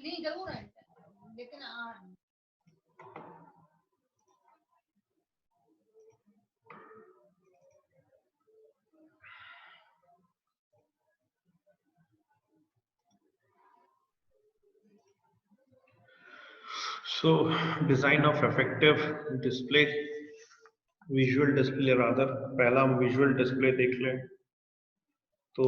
So design of effective display, visual display rather, पहला हम visual display देख लें। तो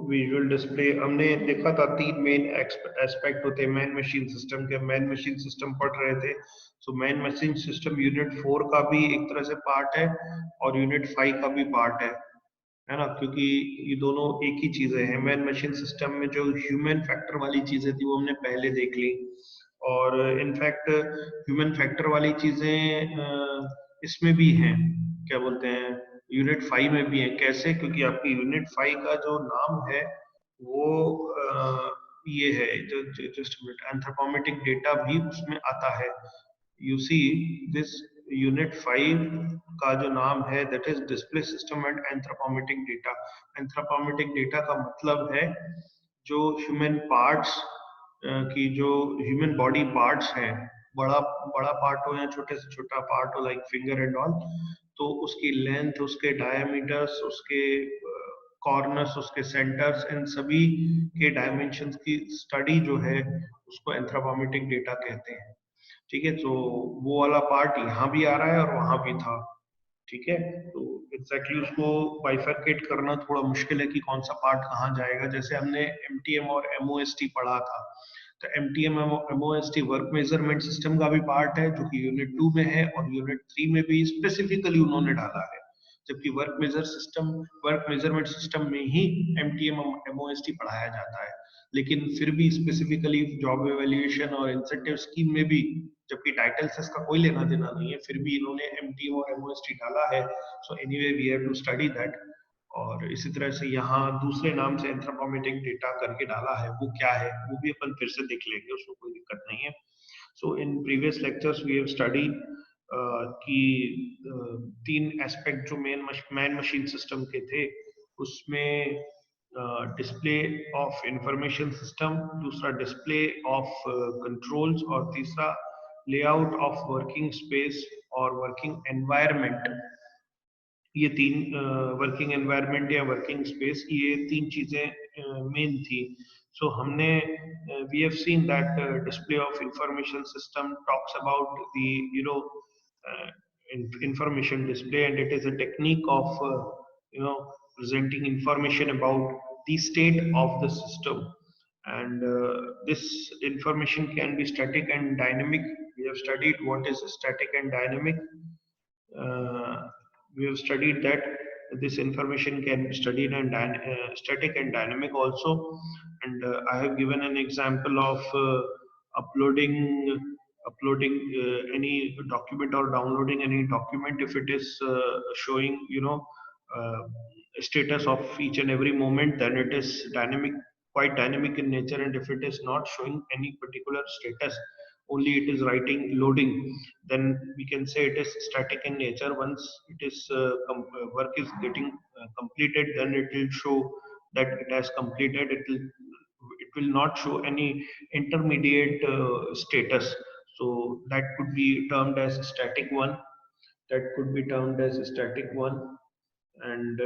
विजुअल डिस्प्ले हमने देखा था, तीन मेन एस्पेक्ट होते हैं मैन मशीन सिस्टम के। मैन मशीन सिस्टम पढ़ रहे थे, so man machine system unit 4 का भी एक तरह से पार्ट है और यूनिट 5 का भी पार्ट है ना, क्योंकि ये दोनों एक ही चीजें हैं। मैन मशीन सिस्टम में जो ह्यूमन फैक्टर वाली चीजें थी वो हमने पहले देख ली, और इनफैक्ट ह्यूमन फैक्टर वाली चीजें इसमें भी हैं, क्या बोलते हैं, यूनिट 5 में भी है। कैसे? क्योंकि आपकी यूनिट 5 का जो नाम है वो ये है, जस्ट मिनट, एंथ्रोपोमेट्रिक डेटा भी उसमें आता है। यू सी दिस यूनिट 5 का जो नाम है that is display system and anthropometric data. Anthropometric data का मतलब है जो ह्यूमन पार्ट्स की, जो ह्यूमन बॉडी पार्ट्स हैं, बड़ा बड़ा पार्ट हो या छोटे से छोटा पार्ट हो लाइक फिंगर एंड ऑल, तो उसकी लेंथ, उसके डायमीटर्स, उसके कॉर्नर्स, उसके सेंटर्स, इन सभी के डायमेंशंस की स्टडी जो है उसको एंथ्रोपोमेट्रिक डेटा कहते हैं। ठीक है, तो वो वाला पार्ट यहाँ भी आ रहा है और वहां भी था। ठीक है, तो एग्जैक्टली उसको बाइफरकेट करना थोड़ा मुश्किल है कि कौन सा पार्ट कहाँ जाएगा। जैसे हमने एमटीएम और एमओएसटी पढ़ा था, तो एमटीएम एमओएसटी वर्क मेजरमेंट सिस्टम का भी पार्ट है जो कि यूनिट 2 में है, और यूनिट 3 में भी स्पेसिफिकली उन्होंने डाला है। जबकि वर्क मेजरमेंट सिस्टम में ही एमटीएम एमओएसटी पढ़ाया जाता है, लेकिन फिर भी स्पेसिफिकली जॉब एवेल्यूएशन और इंसेंटिव स्कीम में भी, जबकि टाइटल से इसका कोई लेना देना नहीं है, फिर भी इन्होंने एमटीएम और एमओएसटी डाला है। So anyway we have to study that. और इसी तरह से यहाँ दूसरे नाम से एंथ्रोपोमेट्रिक डेटा करके डाला है, वो क्या है वो भी अपन फिर से देख लेंगे, उसमें कोई दिक्कत नहीं है। So in previous lectures we have study कि तीन एस्पेक्ट जो मैन मशीन सिस्टम के थे, उसमें डिस्प्ले ऑफ इंफॉर्मेशन सिस्टम, दूसरा डिस्प्ले ऑफ कंट्रोल्स, और तीसरा लेआउट ऑफ वर्किंग स्पेस और वर्किंग एनवायरनमेंट। ये तीन, वर्किंग एनवायरनमेंट या वर्किंग स्पेस, ये तीन चीजें मेन थी। सो हमने we have seen that display of information system talks about the information display, and it is a technique of presenting information about the state of the system. And this information can be static and dynamic. We have studied what is static and dynamic. uh, we have studied that this information can be studied and static and dynamic also. And I have given an example of uploading any document or downloading any document. If it is showing uh, status of each and every moment, then it is dynamic, quite dynamic in nature. And if it is not showing any particular status, only it is writing loading, then we can say it is static in nature. Once it is work is getting completed, then it will show that it has completed. It will not show any intermediate status. So that could be termed as static one. That could be termed as static one. And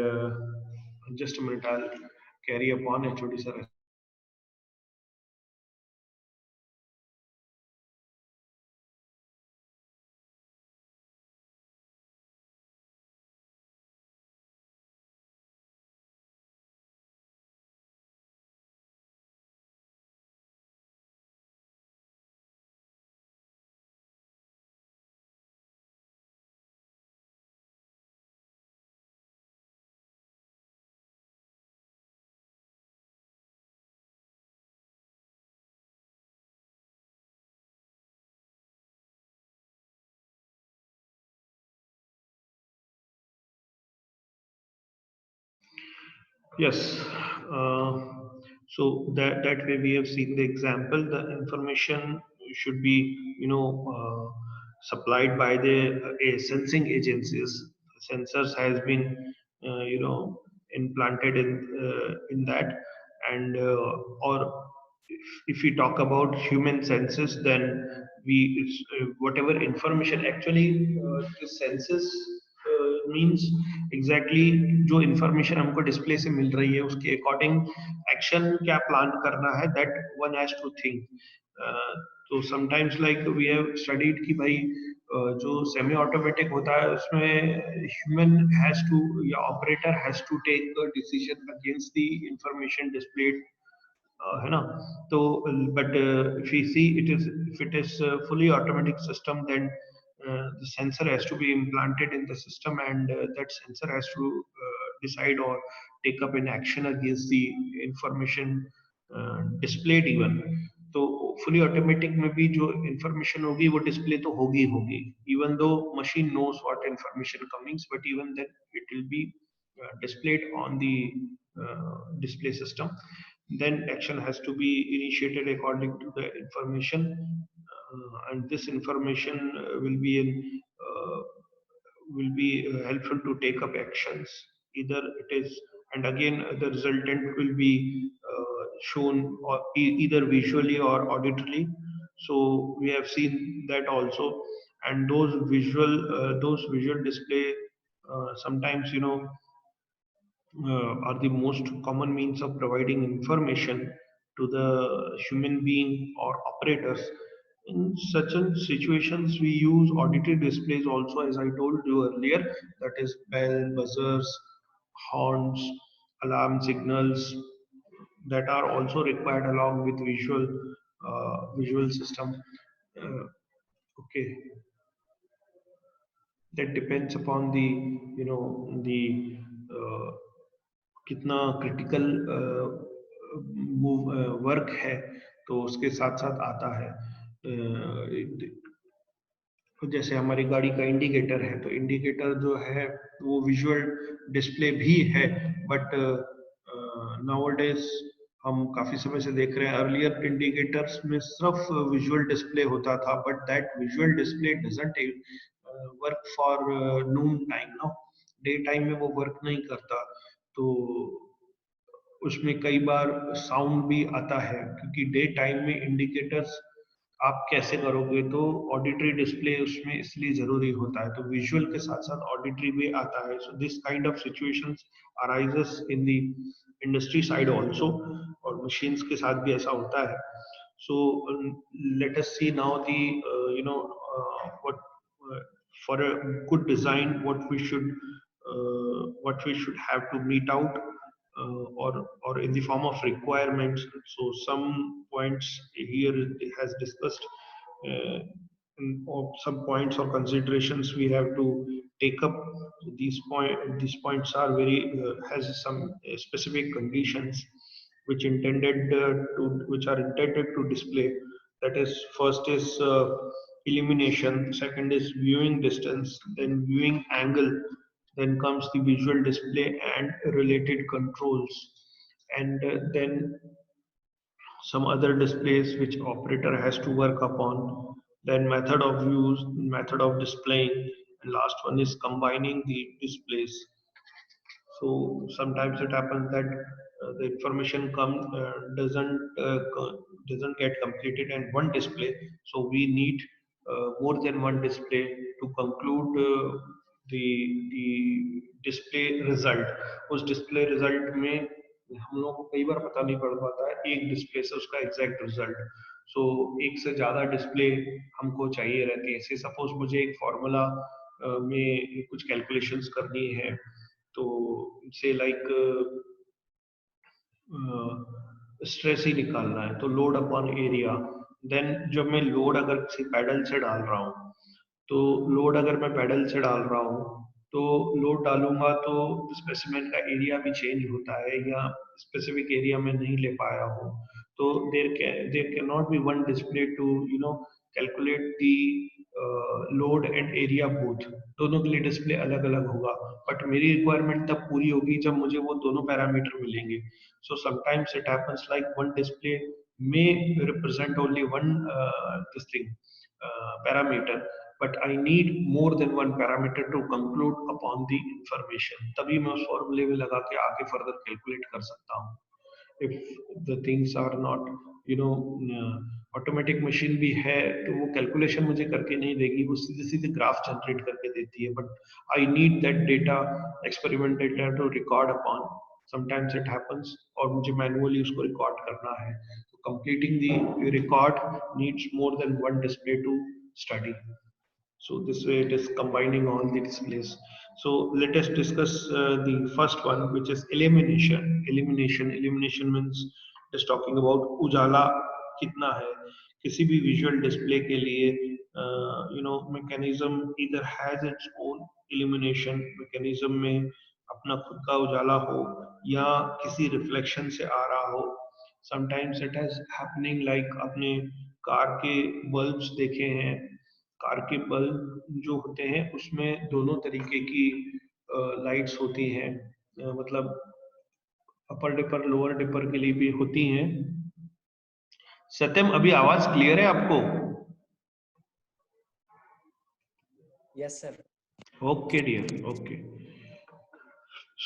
just a minute, I'll carry upon HOD sir. Yes. Uh, so that way we have seen the example. The information should be, supplied by the sensing agencies. Sensors has been, implanted in that, and or if we talk about human senses, then we whatever information actually the senses means exactly जो information हमको display से मिल रही है उसके according action क्या plan करना है, that one has to think. तो sometimes like we have studied कि भाई जो semi automatic होता है उसमें human has to या operator has to take a decision against the information displayed, है ना. तो but if we see it is, if it is a fully automatic system, then the sensor has to be implanted in the system, and that sensor has to decide or take up an action against the information displayed even. तो fully automatic में भी जो information होगी वो display तो होगी होगी, even though machine knows what information coming, but even then it will be displayed on the display system. Then action has to be initiated according to the information, and this information will be helpful to take up actions. Either it is, and again the resultant will be shown or either visually or auditorily. So we have seen that also, and those visual display sometimes are the most common means of providing information to the human being or operators. In such situations, we use auditory displays also, as I told you earlier, that is bell, buzzers, horns, alarm signals that are also required along with visual system. Uh, okay, that depends upon the the uh, कितना critical move work है, तो उसके साथ साथ आता है तो जैसे हमारी गाड़ी का इंडिकेटर है, तो इंडिकेटर जो है वो विजुअल डिस्प्ले भी है, बट नाउअडेज हम काफी समय से देख रहे हैं अर्लियर इंडिकेटर्स में सिर्फ विजुअल डिस्प्ले होता था, but that visual display doesn't work for noon time, no, day time में वो वर्क नहीं करता. तो उसमें कई बार साउंड भी आता है, क्योंकि डे टाइम में इंडिकेटर्स आप कैसे करोगे, तो ऑडिटरी डिस्प्ले उसमें इसलिए जरूरी होता है, तो विजुअल के साथ साथ ऑडिटरी भी आता है. So this kind of situations arises in the industry side also, और मशीन्स के साथ भी ऐसा होता है. So let us see now the what for a good design, what we should have to meet out, or in the form of requirements. So some points here it has discussed, or some points or considerations we have to take up. These points are very has some specific conditions which are intended to display. That is, first is illumination, second is viewing distance, then viewing angle, then comes the visual display and related controls, and then some other displays which operator has to work upon, then method of use, method of displaying, and last one is combining the displays. So sometimes it happens that the information doesn't get completed in one display. So we need more than one display to conclude the display result. उस display result में हम लोग को कई बार पता नहीं पड़ पाता है एक डिस्प्ले से उसका एग्जैक्ट रिजल्ट. सो एक से ज्यादा डिस्प्ले हमको चाहिए रहती है. से सपोज मुझे एक फॉर्मूला में कुछ कैलकुलेशंस करनी है, तो से लाइक स्ट्रेस ही निकालना है, तो लोड अपॉन एरिया. देन जब मैं लोड अगर किसी पैडल से डाल रहा हूँ, तो लोड अगर मैं पैडल से डाल रहा हूँ, तो लोड डालूंगा तो स्पेसिमेन का एरिया भी चेंज होता है, या स्पेसिफिक एरिया में नहीं ले पाया हूँ, तो there can not be one display to calculate the load and area both. दोनों के लिए डिस्प्ले अलग अलग होगा, बट मेरी रिक्वायरमेंट तब पूरी होगी जब मुझे वो दोनों पैरामीटर मिलेंगे. So sometimes it happens like one display may represent only one this thing parameter, but I need more than one parameter to conclude upon the information. तभी मैं उस फॉर्मूले में लगा के आगे फर्दर कैलकुलेट कर सकता हूँ. If the things are not automatic machine भी है तो वो कैलकुलेशन मुझे करके नहीं देगी, वो सीधे सीधे ग्राफ जनरेट करके देती है, but I need that data, experiment data to record upon, sometimes it happens, और मुझे मैनुअली उसको रिकॉर्ड करना है, तो completing the record needs more than one display to study. So this way it is combining all the displays. So let us discuss the first one, which is elimination. Elimination means is talking about उजाला कितना है किसी भी visual display के लिए. Mechanism either has its own illumination mechanism में अपना खुद का उजाला हो या किसी रिफ्लेक्शन से आ रहा हो. Sometimes it is happening like आपने कार के बल्ब्स देखे हैं, कार के बल्ब जो होते हैं उसमें दोनों तरीके की लाइट्स होती हैं, मतलब अपर डिपर लोअर डिपर के लिए भी होती हैं. सत्यम, अभी आवाज क्लियर है आपको? Yes sir. Okay dear, okay.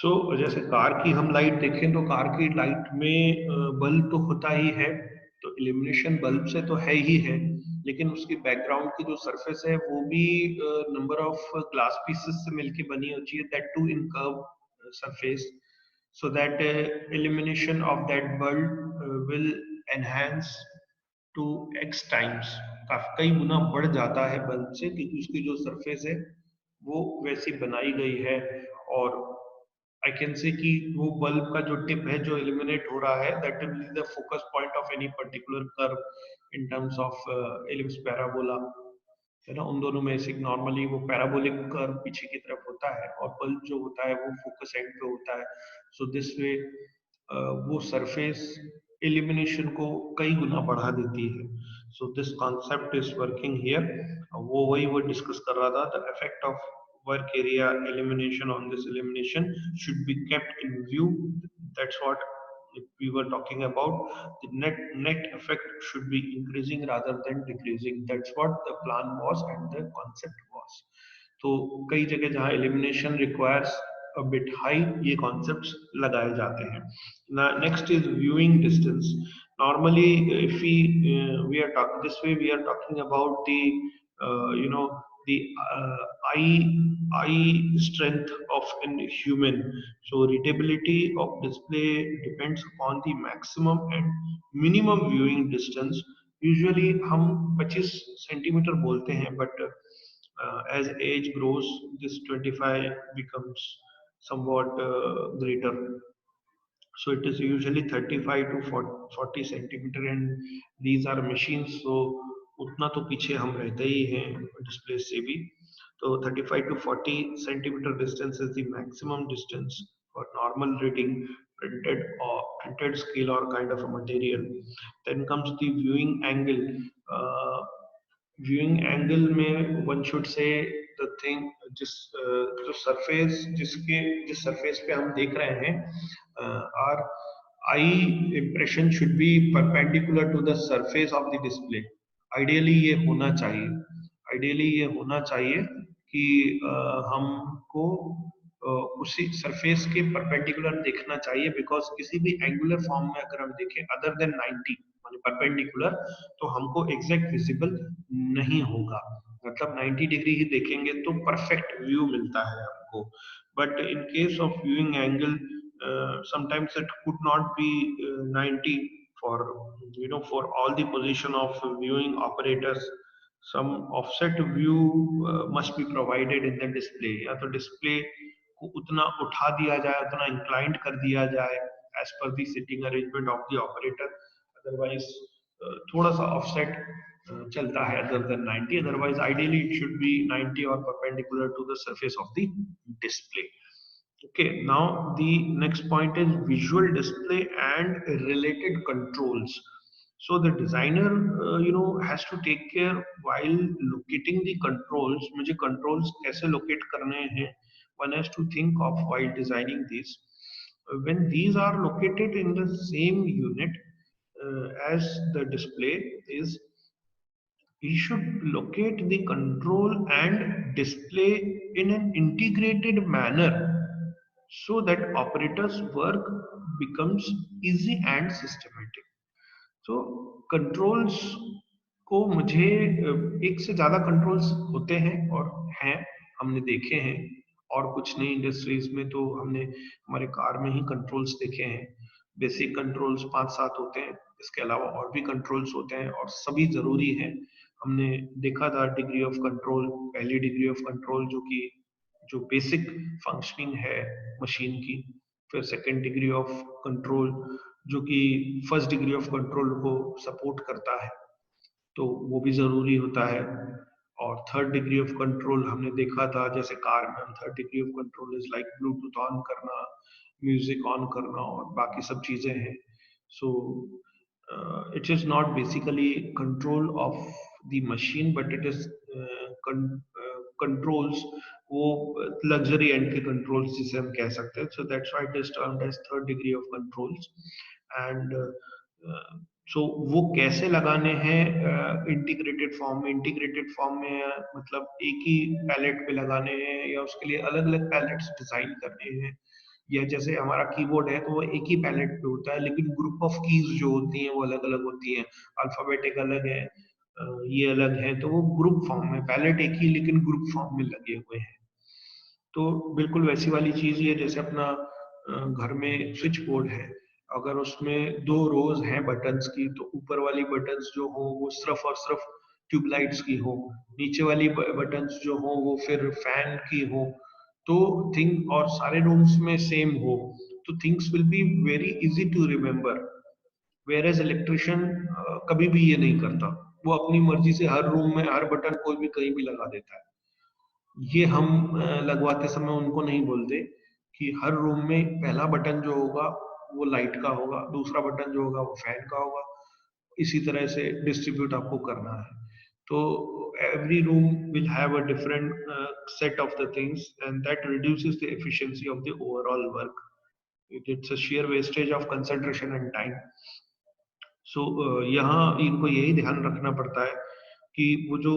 So जैसे कार की हम लाइट देखें तो कार की लाइट में बल्ब तो होता ही है, तो इल्यूमिनेशन बल्ब से तो है ही है, लेकिन उसकी बैकग्राउंड की जो सरफेस है वो भी नंबर ऑफ ग्लास पीसेस से मिलके बनी होती है, that too in curve surface, so that illumination of that bulb will enhance to x times, कई गुना बढ़ जाता है बल्ब से, क्योंकि उसकी जो सरफेस है वो वैसी बनाई गई है. और आई कैन से कि वो बल्ब का जो टिप है जो इल्यूमिनेट हो रहा है, that will be the focus point of any particular curve in terms of ellipse parabola, है ना. उन दोनों में से नॉर्मली वो पैराबोलिक कर्व पीछे की तरफ होता है और बल्ब जो होता है वो फोकस एंड पे होता है. सो दिस वे वो सरफेस इल्यूमिनेशन को कई गुना बढ़ा देती है. So this concept is working here. वो डिस्कस कर रहा था, the effect of work area elimination on this elimination should be kept in view. That's what we were talking about. The net effect should be increasing rather than decreasing. That's what the plan was and the concept was. तो कई जगह जहाँ elimination requires a bit high, ये concepts लगाए जाते हैं. Now next is viewing distance. Normally if we are talking this way, we are talking about the the eye strength of an human. So readability of display depends upon the maximum and minimum viewing distance. Usually हम 25 centimetre बोलते हैं, but as age grows, this 25 becomes somewhat greater. So it is usually 35 to 40 centimeter, and these are machines, so उतना तो पीछे हम रहते ही हैं display से भी. तो 35 to 40 centimeter distance is the maximum distance for normal reading, printed scale or kind of a material. Then comes the viewing angle. viewing angle में one should say the thing, जो सरफेस जिस surface पे हम देख रहे हैं, our eye impression should be perpendicular to the surface of the display. Ideally ये होना चाहिए कि हमको उसी सरफेस के परपेंडिकुलर देखना चाहिए, बिकॉज किसी भी एंगुलर फॉर्म में अगर हम देखें अदर देन 90 माने परपेंडिकुलर, तो हमको एग्जैक्ट विजिबल नहीं होगा. मतलब 90 डिग्री ही देखेंगे तो परफेक्ट व्यू मिलता है आपको. But in case of viewing angle sometimes it could not be 90 for for all the position of viewing operators. Some offset view must be provided in the display, या तो display को उतना उठा दिया जाए, उतना इंक्लाइंड कर दिया जाए as per the sitting arrangement of the operator. Otherwise थोड़ा सा offset चलता है other than 90. Otherwise ideally it should be 90 or perpendicular to the surface of the display. Okay, now the next point is visual display and related controls. So the designer, has to take care while locating the controls. मुझे controls कैसे locate करने हैं? One has to think of while designing these. When these are located in the same unit as the display is, we should locate the control and display in an integrated manner so that operators work becomes easy and systematic. तो controls को मुझे एक से ज्यादा controls होते हैं और हैं, हमने देखे हैं। और कुछ नई इंडस्ट्रीज में तो हमने हमारे कार में ही कंट्रोल्स देखे हैं। बेसिक कंट्रोल्स 5-7 होते हैं, इसके अलावा और भी कंट्रोल्स होते हैं और सभी जरूरी हैं। हमने देखा था डिग्री ऑफ कंट्रोल, पहली डिग्री ऑफ कंट्रोल जो बेसिक फंक्शनिंग है मशीन की। फिर सेकेंड डिग्री ऑफ कंट्रोल जो कि फर्स्ट डिग्री ऑफ कंट्रोल को सपोर्ट करता है, तो वो भी जरूरी होता है। और थर्ड डिग्री ऑफ कंट्रोल हमने देखा था, जैसे कार में third degree of control is like Bluetooth on करना, म्यूजिक ऑन करना और बाकी सब चीजें हैं। So it is not basically control of the machine, but it is controls, वो लग्जरी एंड के कंट्रोल्स जिसे हम कह सकते हैं। So that's why it is termed as third degree of controls. And so वो कैसे लगाने हैं इंटीग्रेटेड फॉर्म में? इंटीग्रेटेड फॉर्म में मतलब एक ही पैलेट पे लगाने हैं या उसके लिए अलग अलग पैलेट्स डिजाइन करने हैं? या जैसे हमारा कीबोर्ड है तो वो एक ही पैलेट पे होता है, लेकिन ग्रुप ऑफ कीज जो होती हैं वो अलग अलग होती हैं। अल्फाबेटिक अलग है, ये अलग है, तो वो ग्रुप फॉर्म में, पैलेट एक ही लेकिन ग्रुप फॉर्म में लगे हुए हैं। तो बिल्कुल वैसी वाली चीज ही है जैसे अपना घर में स्विच बोर्ड है। अगर उसमें 2 रोज हैं बटन्स की, तो ऊपर वाली बटन्स जो हो वो सिर्फ और सिर्फ ट्यूबलाइट्स की हो, नीचे वाली बटन्स जो हो वो फिर फैन की हो, तो थिंग और सारे रूम्स में सेम हो, तो things will be very easy to remember. Whereas electrician कभी भी ये नहीं करता, वो अपनी मर्जी से हर रूम में हर बटन कोई भी कहीं भी लगा देता है। ये हम लगवाते समय उनको नहीं बोलते कि हर रूम में पहला बटन जो होगा वो लाइट का होगा, दूसरा बटन जो होगा वो फैन का होगा, इसी तरह से डिस्ट्रीब्यूट आपको करना है। तो every room will have a different set of the things, and that reduces the efficiency of the overall work. It's a sheer wastage of concentration and time. सो यहाँ इनको यही ध्यान रखना पड़ता है कि वो जो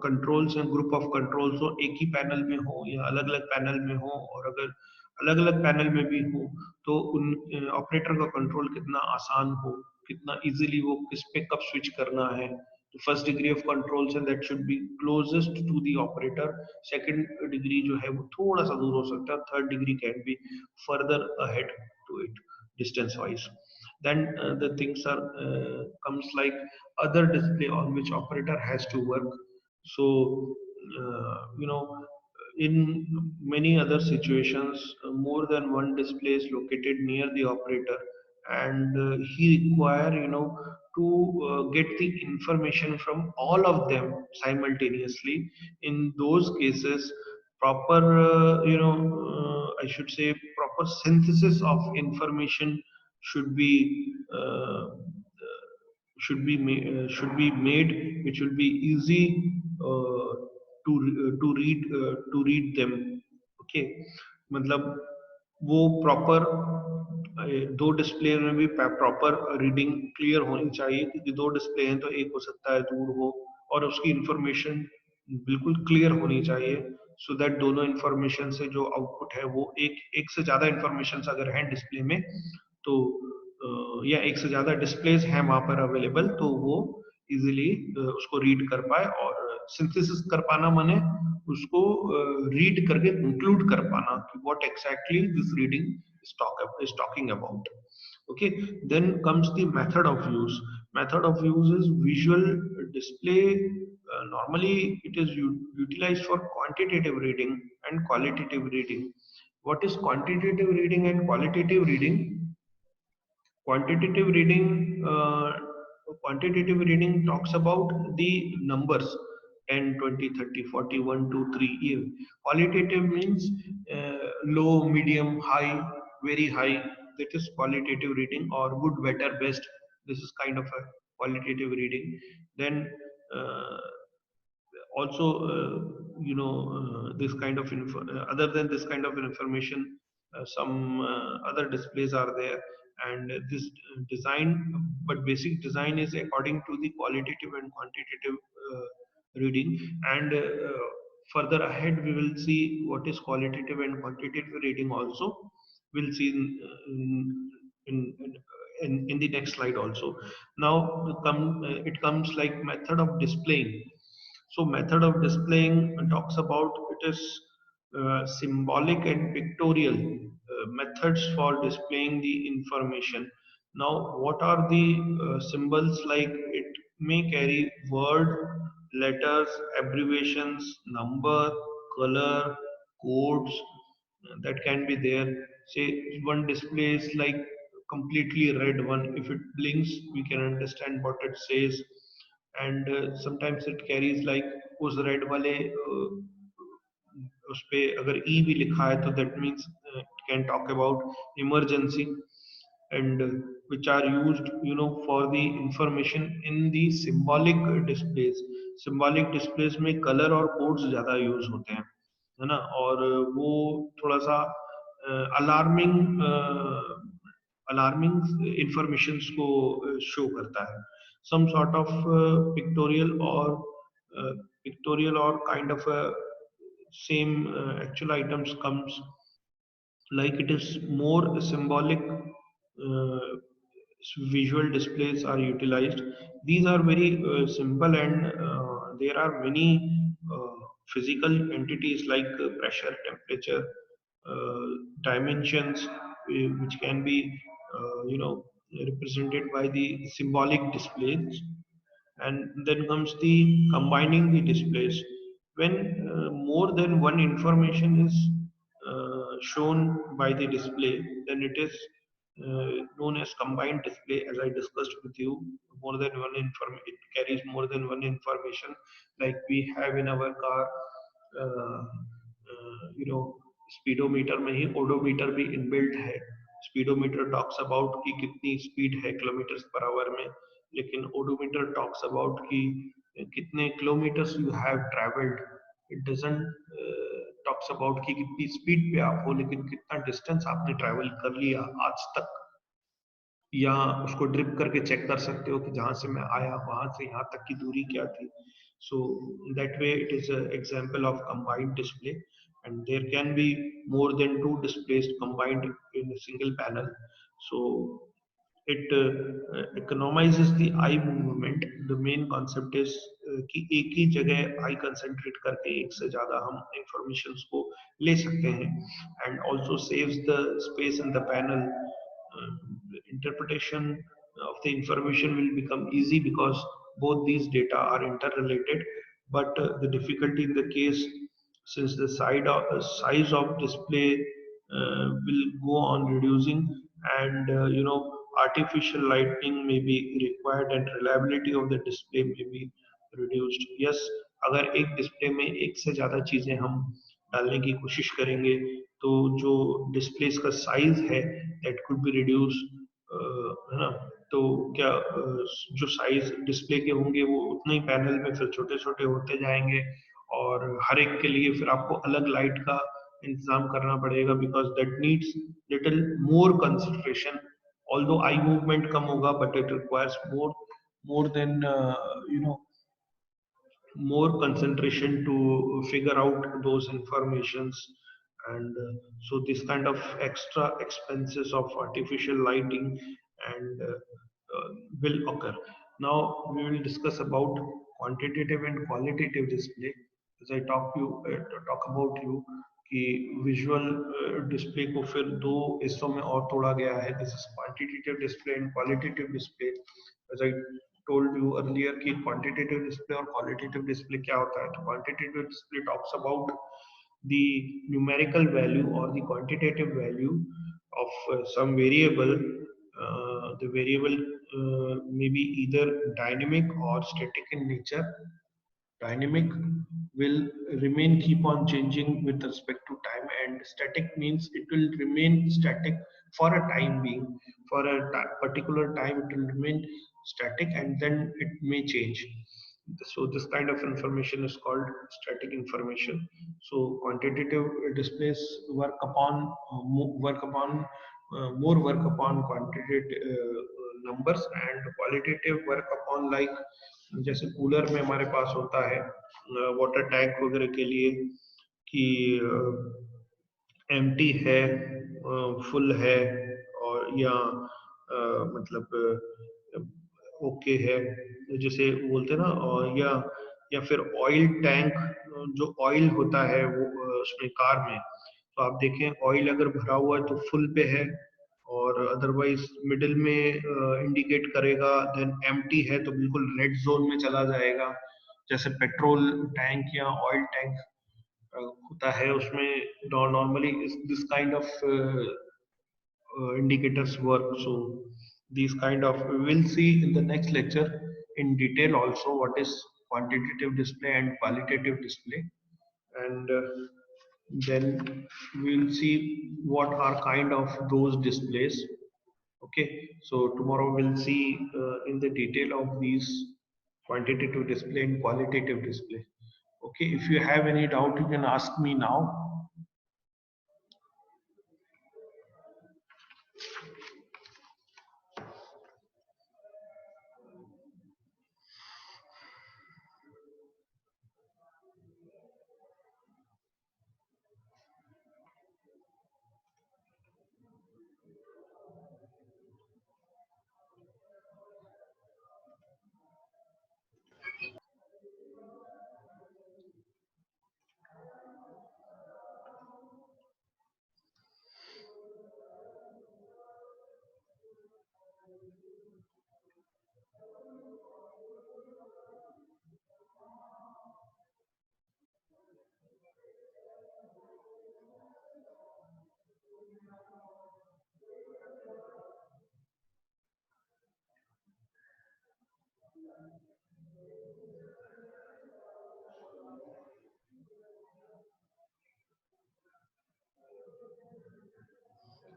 कंट्रोल्स हैं, ग्रुप ऑफ कंट्रोल्स हो, एक ही पैनल में हो या अलग अलग पैनल में हो, और अगर अलग अलग पैनल में भी हो तो उन ऑपरेटर का कंट्रोल कितना आसान हो, कितना इजीली वो किस पे कब स्विच करना है। तो first degree of controls and that should be closest to the operator. Second degree जो है वो थोड़ा सा दूर हो सकता है, third degree can be further ahead to it distance wise. Then the things are comes like other display on which operator has to work. So you know, in many other situations more than one display is located near the operator, and he require, you know, to get the information from all of them simultaneously. In those cases, proper I should say proper synthesis of information should be should be made, which will be easy to read them. Okay, मतलब वो proper दो display में भी proper reading clear होनी चाहिए, क्योंकि दो display हैं तो एक हो सकता है दूर हो, और उसकी इंफॉर्मेशन बिल्कुल क्लियर होनी चाहिए, सो दैट दोनों इंफॉर्मेशन से जो आउटपुट है वो एक से ज्यादा इंफॉर्मेशन अगर है डिस्प्ले में, तो या एक से ज्यादा डिस्प्लेज हैं वहां पर अवेलेबल, तो वो इजीली उसको रीड कर पाए। और सिंथेसिस कर पाना माने उसको रीड करके कंक्लूड कर पाना कि what exactly this reading is talking about. Okay, then comes the method of use. Method of use is visual display. Normally it is utilized for quantitative reading and qualitative reading. What is quantitative reading and qualitative reading? Quantitative reading, quantitative reading talks about the numbers 10, 20, 30, 40, 1, 2, 3 even. Qualitative means low, medium, high, very high. That is qualitative reading, or good, better, best. This is kind of a qualitative reading. Then also this kind of other than this kind of information, some other displays are there, and this design, but basic design is according to the qualitative and quantitative reading. And further ahead we will see what is qualitative and quantitative reading also. We'll see in in the next slide also. Now it comes like method of displaying. So method of displaying talks about it is symbolic and pictorial methods for displaying the information. Now, what are the symbols like? It may carry word, letters, abbreviations, number, color, codes that can be there. Say one display is like completely red one. If it blinks, we can understand what it says. And sometimes it carries like उस red वाले उस पे अगर ई भी लिखा है तो that means can talk about emergency and which are used for the information in the symbolic displays. Symbolic displays में color और codes ज़्यादा use होते हैं, है ना? और वो थोड़ा सा अलार्मिंग अलार्मिंग इंफॉर्मेशंस को शो करता है. Some sort of pictorial or kind of a same actual items comes like it is more symbolic. uh, Visual displays are utilized. These are very simple, and there are many physical entities like pressure, temperature, dimensions, which can be represented by the symbolic displays. And then comes the combining the displays. When more than one information is shown by the display, then it is known as combined display. As I discussed with you, more than one it carries more than one information. Like we have in our car, uh, speedometer में ही odometer भी inbuilt है. Speedometer talks about कि कितनी speed है kilometres per hour में, लेकिन odometer talks about कि कितने kilometres you have travelled. It doesn't talks about कि कितनी स्पीड पे आप हो, लेकिन कितना डिस्टेंस आपने ट्रैवल कर लिया आज तक. या उसको ड्रिप करके चेक कर सकते हो कि जहां से मैं आया वहां से यहाँ तक की दूरी क्या थी. So that way it is an example of combined display, and there can be more than two displays combined in a single panel. So it economizes the eye movement. The main concept is कि एक ही जगह आई concentrate करके एक से ज्यादा हम information को ले सकते हैं. And also saves the space in the panel. Interpretation of the information will become easy because both these data are interrelated. But the difficulty in the case, since the size of display will go on reducing, and artificial lighting may be required and reliability of the display may be reduced. Yes, अगर एक display में एक से ज्यादा चीजें हम डालने की कोशिश करेंगे तो जो डिस्प्लेस का साइज है दैट कुड बी रिड्यूस, है ना? तो क्या जो साइज डिस्प्ले के होंगे वो उतने ही पैनल में फिर छोटे छोटे होते जाएंगे, और हर एक के लिए फिर आपको अलग लाइट का इंतजाम करना पड़ेगा because that needs little more concentration. Although eye movement कम होगा but it requires more than more concentration to figure out those informations. And so this kind of extra expenses of artificial lighting and will occur. Now we will discuss about quantitative and qualitative display. As I talk about you कि visual display को फिर दो हिस्सों में और तोड़ा गया है. This is quantitative display and qualitative display. As I told you earlier कि quantitative display और qualitative display क्या होता है. तो quantitative display talks about the numerical value or the quantitative value of some variable. The variable may be either dynamic or static in nature. Dynamic will remain keep on changing with respect to time, and static means it will remain static for a time being. For a particular time it will remain static and then it may change. So this kind of information is called static information. So quantitative displays more work upon quantitative numbers, and qualitative work upon like जैसे cooler में हमारे पास होता है water tank वगैरह के लिए कि empty है, फुल है, और या मतलब ओके है, जैसे बोलते हैं ना, और या फिर ऑयल टैंक, जो ऑयल होता है वो उसमें कार में, तो आप देखें ऑयल अगर भरा हुआ है तो फुल पे है, और अदरवाइज मिडिल में इंडिकेट करेगा, देन एम्प्टी है तो बिल्कुल रेड जोन में चला जाएगा। जैसे पेट्रोल टैंक या ऑयल टैंक होता है, उसमें normally this kind of indicators work. So these kind of, we will see in the next lecture in detail also what is quantitative display and qualitative display, and then we'll see what are kind of those displays. Okay, so tomorrow we'll see in the detail of these quantitative display and qualitative display. Okay, if you have any doubt, you can ask me now.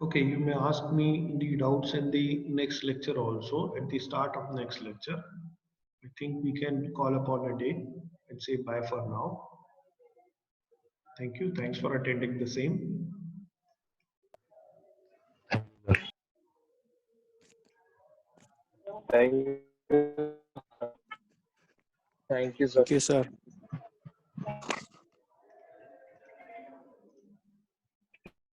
Okay, you may ask me the doubts in the next lecture also, at the start of next lecture. I think we can call upon a day and say bye for now. Thank you. Thanks for attending the same. Thank you. Thank you, sir. Thank you, sir.